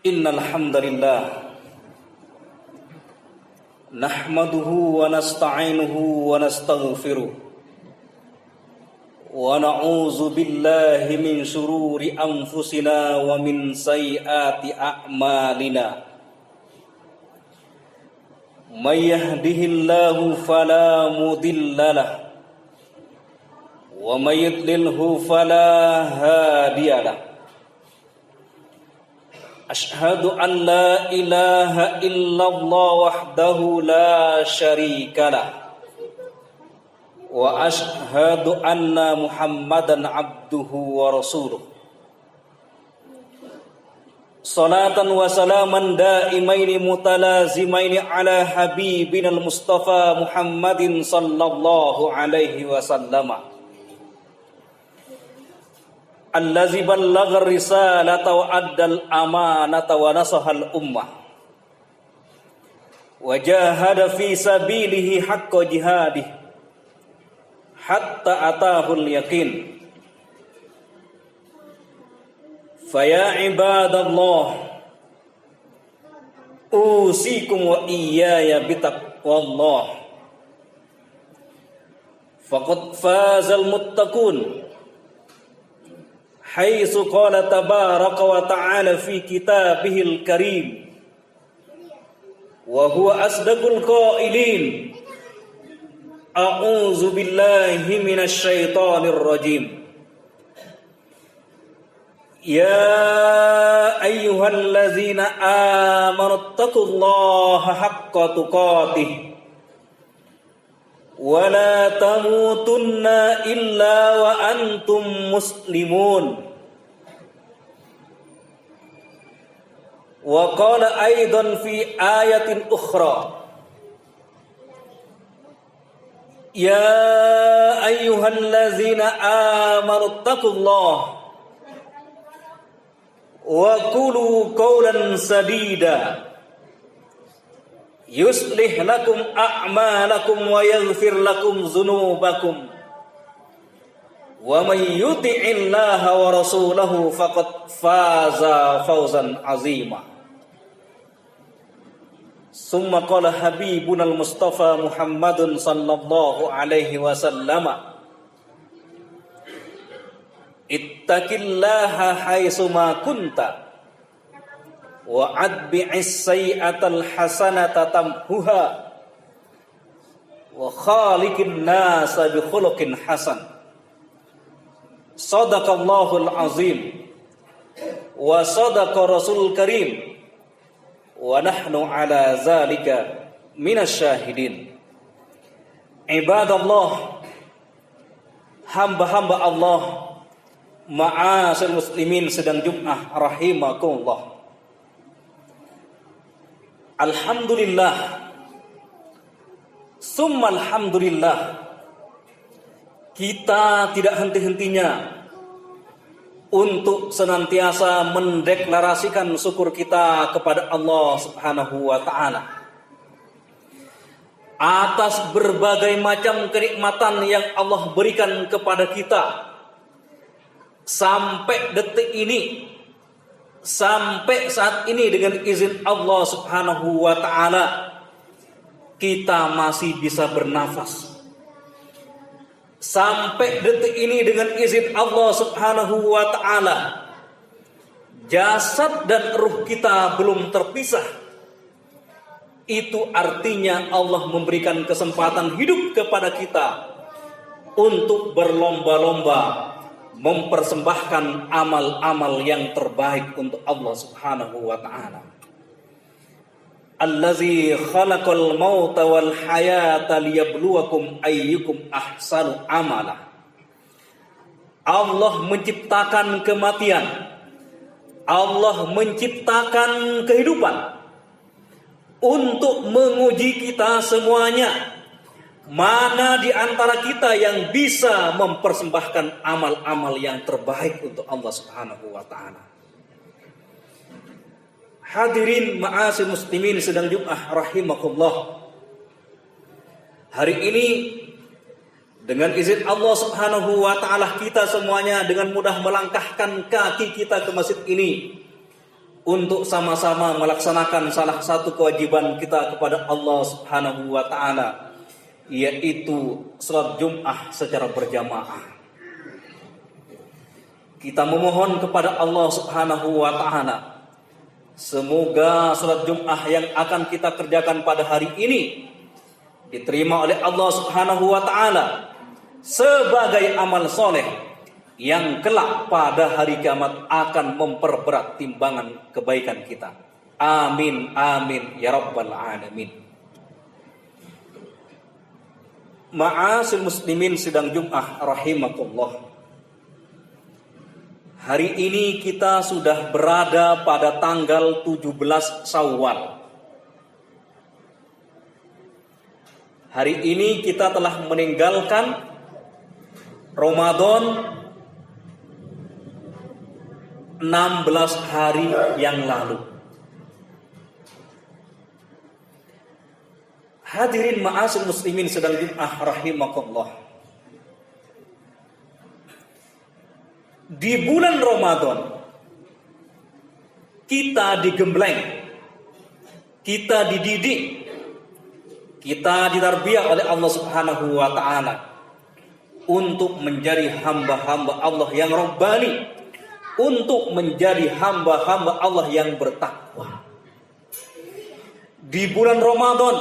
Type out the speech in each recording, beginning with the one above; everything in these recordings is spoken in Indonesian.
Innal hamdalillah nahmaduhu wa nasta'inuhu wa nastaghfiruh wa na'udzu billahi min shururi anfusina wa min sayyiati a'malina. May yahdihillahu fala mudilla lahu wa may yudlilhu fala hadiya lahu. Ashhadu an la ilaha illallah wahdahu la syarika lah wa ashhadu anna Muhammadan abduhu wa rasuluh. Salatan wa salaman daimaini mutalazimaini ala habibinal Mustafa Muhammadin sallallahu alaihi wasallam allazi ballagha risalata wa addal amanata wa nasahal ummah wa jahada fi sabilihi haqqa jihadihi hatta atahul yaqin. Faya ibadallah usikum wa iyaya bitaqwallah faqad fazal muttaqun haitsu qala tabaraka wa ta'ala fi kitabihil karim wa huwa asdaqul qailin a'udzu billahi minasy syaithanir rajim. Ya ayyuhallazina amanu taqullaha haqqa tuqatih wa la tamutunna illa wa antum muslimun. Wa qala aidan fi ayatin ukhra ya ayyuhallazina amanu taqullaha wa qulu qawlan sadida yuslih lakum a'malakum wa yaghfir lakum dzunubakum wa may yuti'illaha wa rasulahu faqad faza fawzan 'azima. Summa qala habibunal Mustafa Muhammadun sallallahu alaihi wasallam ittaqillaha haitsu ma kunta wa adbi'is sayyi'atal hasanata tamhuha wa khaliqin nasa bi khuluqin hasan. Shadaqallahul azim wa shadaqa rasulul karim wa nahnu ala zalika minasy syahidin. Ibadallah, hamba-hamba Allah, ma'asyiral muslimin sedang Jumat rahimakumullah. Alhamdulillah summa alhamdulillah, kita tidak henti-hentinya untuk senantiasa mendeklarasikan syukur kita kepada Allah Subhanahu wa ta'ala atas berbagai macam kenikmatan yang Allah berikan kepada kita sampai detik ini, sampai saat ini. Dengan izin Allah Subhanahu wa ta'ala kita masih bisa bernafas. Sampai detik ini dengan izin Allah Subhanahu wa ta'ala jasad dan ruh kita belum terpisah. Itu artinya Allah memberikan kesempatan hidup kepada kita untuk berlomba-lomba mempersembahkan amal-amal yang terbaik untuk Allah Subhanahu wa ta'ala. Allazi khalaqal mauta wal hayata liyabluwakum ayyukum ahsanu amala. Allah menciptakan kematian, Allah menciptakan kehidupan untuk menguji kita semuanya, mana di antara kita yang bisa mempersembahkan amal-amal yang terbaik untuk Allah Subhanahu wa ta'ala. Hadirin ma'asyiral muslimin sedang Jumat rahimakumullah. Hari ini dengan izin Allah Subhanahu wa ta'ala kita semuanya dengan mudah melangkahkan kaki kita ke masjid ini untuk sama-sama melaksanakan salah satu kewajiban kita kepada Allah Subhanahu wa taala, yaitu salat Jumat secara berjamaah. Kita memohon kepada Allah Subhanahu wa taala, semoga salat Jumat yang akan kita kerjakan pada hari ini diterima oleh Allah Subhanahu wa taala sebagai amal soleh yang kelak pada hari kiamat akan memperberat timbangan kebaikan kita. Amin amin ya rabbal alamin. Ma'asyil muslimin sidang Jumat rahimakumullah. Hari ini kita sudah berada pada tanggal 17 Syawal. Hari ini kita telah meninggalkan Ramadan 16 hari yang lalu. Hadirin ma'asyil muslimin sedang Jumat rahimakumullah. Di bulan Ramadan kita digembleng, kita dididik, kita ditarbiyah oleh Allah Subhanahu wa taala untuk menjadi hamba-hamba Allah yang Rabbani, untuk menjadi hamba-hamba Allah yang bertakwa. Di bulan Ramadan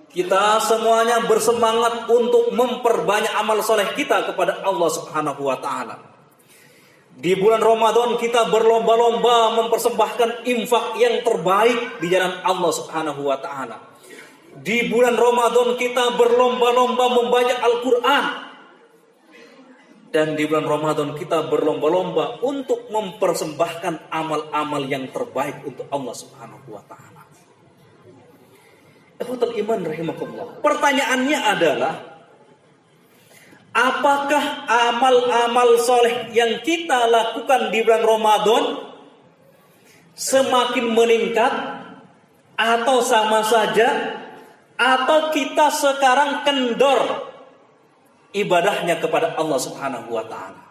kita semuanya bersemangat untuk memperbanyak amal soleh kita kepada Allah Subhanahu wa taala. Di bulan Ramadan kita berlomba-lomba mempersembahkan infak yang terbaik di jalan Allah Subhanahu wa taala. Di bulan Ramadan kita berlomba-lomba membaca Al-Qur'an. Dan di bulan Ramadan kita berlomba-lomba untuk mempersembahkan amal-amal yang terbaik untuk Allah Subhanahu wa taala. Ikhwatul iman rahimakumullah. Pertanyaannya adalah, apakah amal-amal soleh yang kita lakukan di bulan Ramadan semakin meningkat atau sama saja, atau kita sekarang kendor ibadahnya kepada Allah Subhanahu wa taala?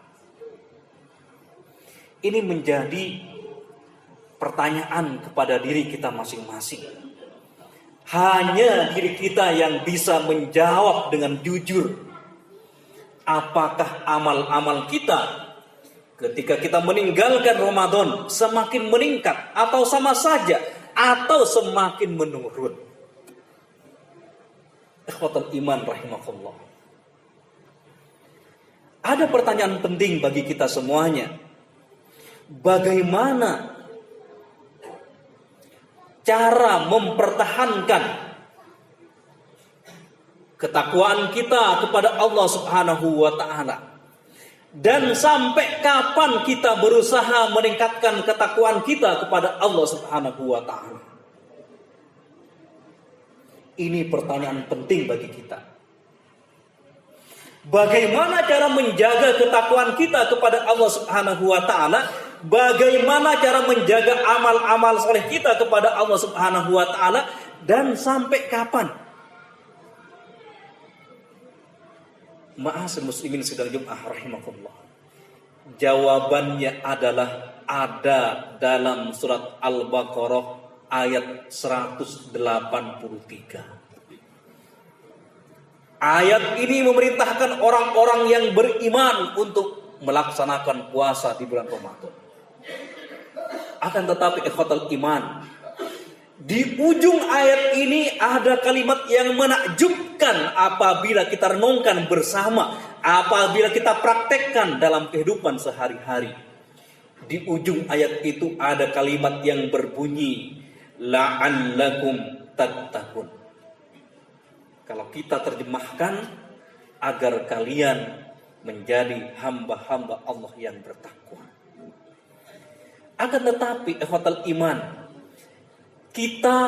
Ini menjadi pertanyaan kepada diri kita masing-masing. Hanya diri kita yang bisa menjawab dengan jujur. Apakah amal-amal kita ketika kita meninggalkan Ramadan semakin meningkat atau sama saja atau semakin menurun? Ikhwatul iman rahimakumullah. Ada pertanyaan penting bagi kita semuanya. Bagaimana cara mempertahankan ketakwaan kita kepada Allah Subhanahu wa taala? Dan sampai kapan kita berusaha meningkatkan ketakwaan kita kepada Allah Subhanahu wa taala? Ini pertanyaan penting bagi kita. Bagaimana cara menjaga ketakwaan kita kepada Allah Subhanahu wa taala? Bagaimana cara menjaga amal-amal soleh kita kepada Allah Subhanahu wa taala, dan sampai kapan? Ma'asyil muslimin sidang Jumat rahimakumullah. Jawabannya adalah ada dalam surat Al-Baqarah ayat 183. Ayat ini memerintahkan orang-orang yang beriman untuk melaksanakan puasa di bulan Ramadan. Akan tetapi ikhwatul iman, di ujung ayat ini ada kalimat yang menakjubkan apabila kita renungkan bersama, apabila kita praktekkan dalam kehidupan sehari-hari. Di ujung ayat itu ada kalimat yang berbunyi la'allakum tattaqun. Kalau kita terjemahkan, agar kalian menjadi hamba-hamba Allah yang bertakwa. Akan tetapi ikhwatul iman, kita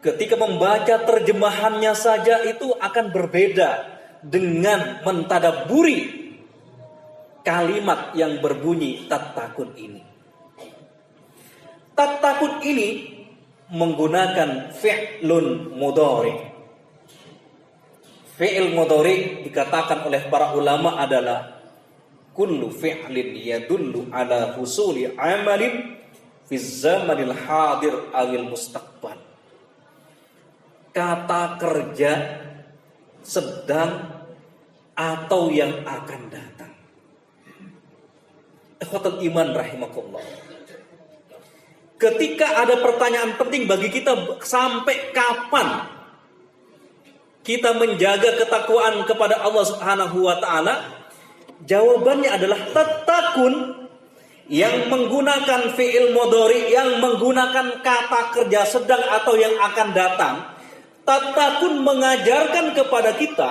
ketika membaca terjemahannya saja itu akan berbeda dengan mentadabburi kalimat yang berbunyi tattaqun ini. Tattaqun ini menggunakan fi'lun mudhari. Fi'il mudhari dikatakan oleh para ulama adalah kullu fi'lin yadullu ala husuli amalin fi zamanil hadir awil mustaqbal. Kata kerja sedang atau yang akan datang. Ikhwatul iman rahimakumullah. Ketika ada pertanyaan penting bagi kita, sampai kapan kita menjaga ketakwaan kepada Allah Subhanahu wa taala? Jawabannya adalah tatakun, yang menggunakan fi'il mudhari, yang menggunakan kata kerja sedang atau yang akan datang. Tatakun mengajarkan kepada kita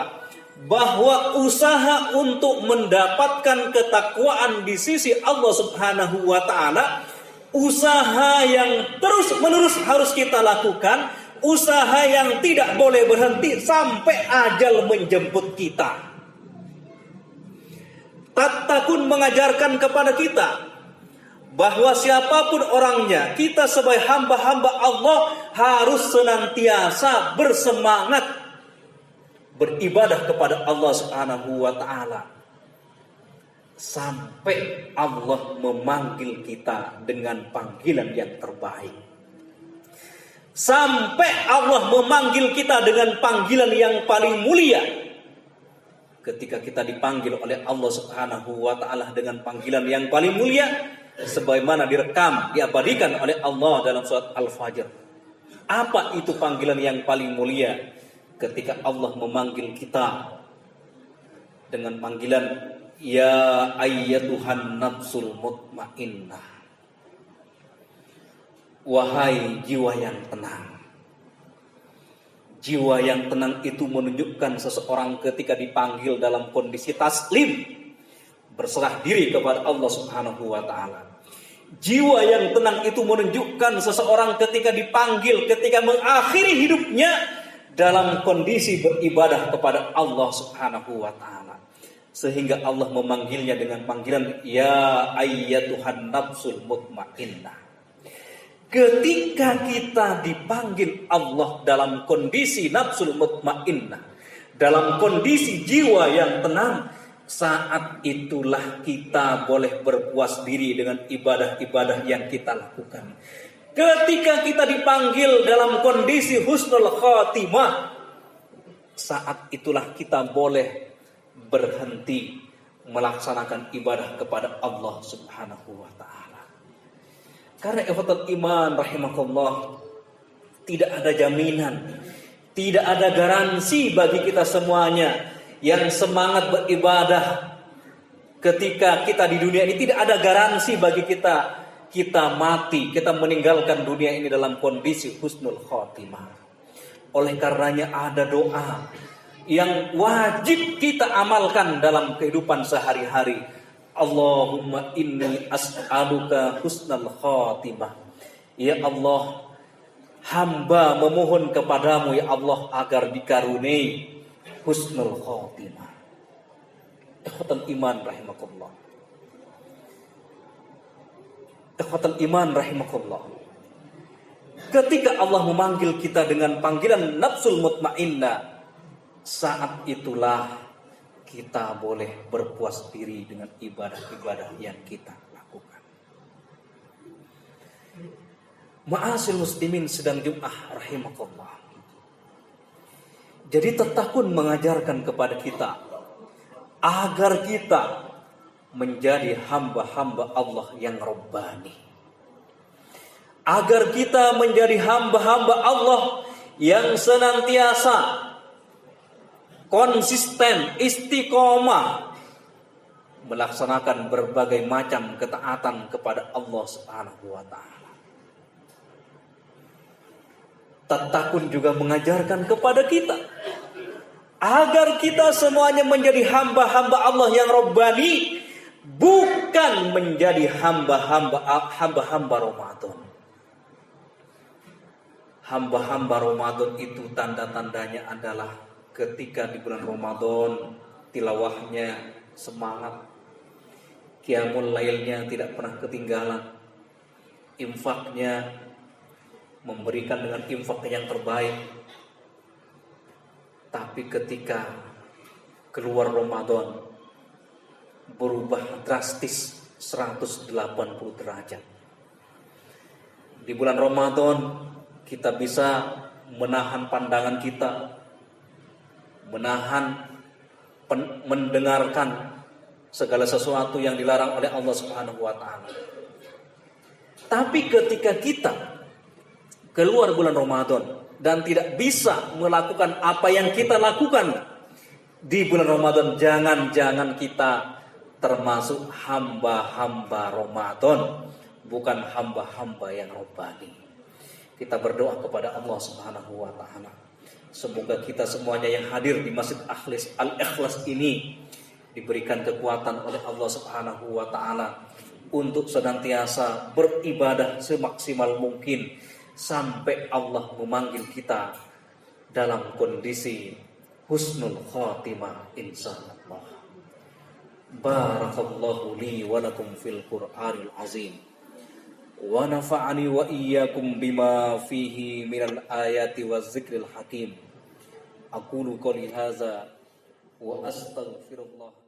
bahwa usaha untuk mendapatkan ketakwaan di sisi Allah Subhanahu wa taala, usaha yang terus-menerus harus kita lakukan, usaha yang tidak boleh berhenti sampai ajal menjemput kita. Tatakun mengajarkan kepada kita bahwa siapapun orangnya, kita sebagai hamba-hamba Allah harus senantiasa bersemangat beribadah kepada Allah Subhanahu wa taala sampai Allah memanggil kita dengan panggilan yang terbaik. Sampai Allah memanggil kita dengan panggilan yang paling mulia. Ketika kita dipanggil oleh Allah Subhanahu wa taala dengan panggilan yang paling mulia, sebagaimana direkam, diabadikan oleh Allah dalam surat Al-Fajr. Apa itu panggilan yang paling mulia? Ketika Allah memanggil kita dengan panggilan ya ayyatuhan nafsul mutmainnah, wahai jiwa yang tenang. Jiwa yang tenang itu menunjukkan seseorang ketika dipanggil dalam kondisi taslim, berserah diri kepada Allah Subhanahu wa taala. Jiwa yang tenang itu menunjukkan seseorang ketika dipanggil, ketika mengakhiri hidupnya dalam kondisi beribadah kepada Allah Subhanahu wa taala. Sehingga Allah memanggilnya dengan panggilan ya ayyatuhan nafsul mutmainnah. Ketika kita dipanggil Allah dalam kondisi nafsul mutmainnah, dalam kondisi jiwa yang tenang, saat itulah kita boleh berpuas diri dengan ibadah-ibadah yang kita lakukan. Ketika kita dipanggil dalam kondisi husnul khatimah, saat itulah kita boleh berhenti melaksanakan ibadah kepada Allah Subhanahu wa taala. Karena ikhwatul iman rahimakumullah, tidak ada jaminan, tidak ada garansi bagi kita semuanya yang semangat beribadah ketika kita di dunia ini. Tidak ada garansi bagi kita mati, kita meninggalkan dunia ini dalam kondisi husnul khotimah. Oleh karenanya ada doa yang wajib kita amalkan dalam kehidupan sehari-hari. Allahumma inni as'aluka husnal khatimah. Ya Allah, hamba memohon kepadamu ya Allah agar dikaruniai husnul khatimah. Ikhwatul iman rahimakumullah. Ikhwatul iman rahimakumullah. Ketika Allah memanggil kita dengan panggilan nafsul mutmainnah, saat itulah kita boleh berpuas diri dengan ibadah-ibadah yang kita lakukan. Ma'asyil muslimin sedang Jum'ah rahimakumullah. Jadi tatakun mengajarkan kepada kita agar kita menjadi hamba-hamba Allah yang Rabbani. Agar kita menjadi hamba-hamba Allah yang senantiasa konsisten, istiqomah melaksanakan berbagai macam ketaatan kepada Allah Subhanahu wa taala. Tatakun juga mengajarkan kepada kita agar kita semuanya menjadi hamba-hamba Allah yang Rabbani, bukan menjadi hamba-hamba Ramadan. Hamba-hamba Ramadan itu tanda-tandanya adalah ketika di bulan Ramadan tilawahnya semangat, qiyamul lailnya tidak pernah ketinggalan, infaknya memberikan dengan infak yang terbaik. Tapi ketika keluar Ramadan berubah drastis 180 derajat. Di bulan Ramadan kita bisa menahan pandangan kita, menahan mendengarkan segala sesuatu yang dilarang oleh Allah Subhanahu wa taala. Tapi ketika kita keluar bulan Ramadan dan tidak bisa melakukan apa yang kita lakukan di bulan Ramadan, jangan-jangan kita termasuk hamba-hamba Ramadan, bukan hamba-hamba yang robbani. Kita berdoa kepada Allah Subhanahu wa taala. Semoga kita semuanya yang hadir di Masjid Al-Ikhlas ini diberikan kekuatan oleh Allah Subhanahu wa taala untuk senantiasa beribadah semaksimal mungkin sampai Allah memanggil kita dalam kondisi husnul khatimah insyaallah. Barakallahu li wa lakum fil Qur'anil azim. Wa nafa'ani wa iyyakum bima fihi minal ayati waz zikril hakim. Aqulu qouli hadza wa astaghfirullah.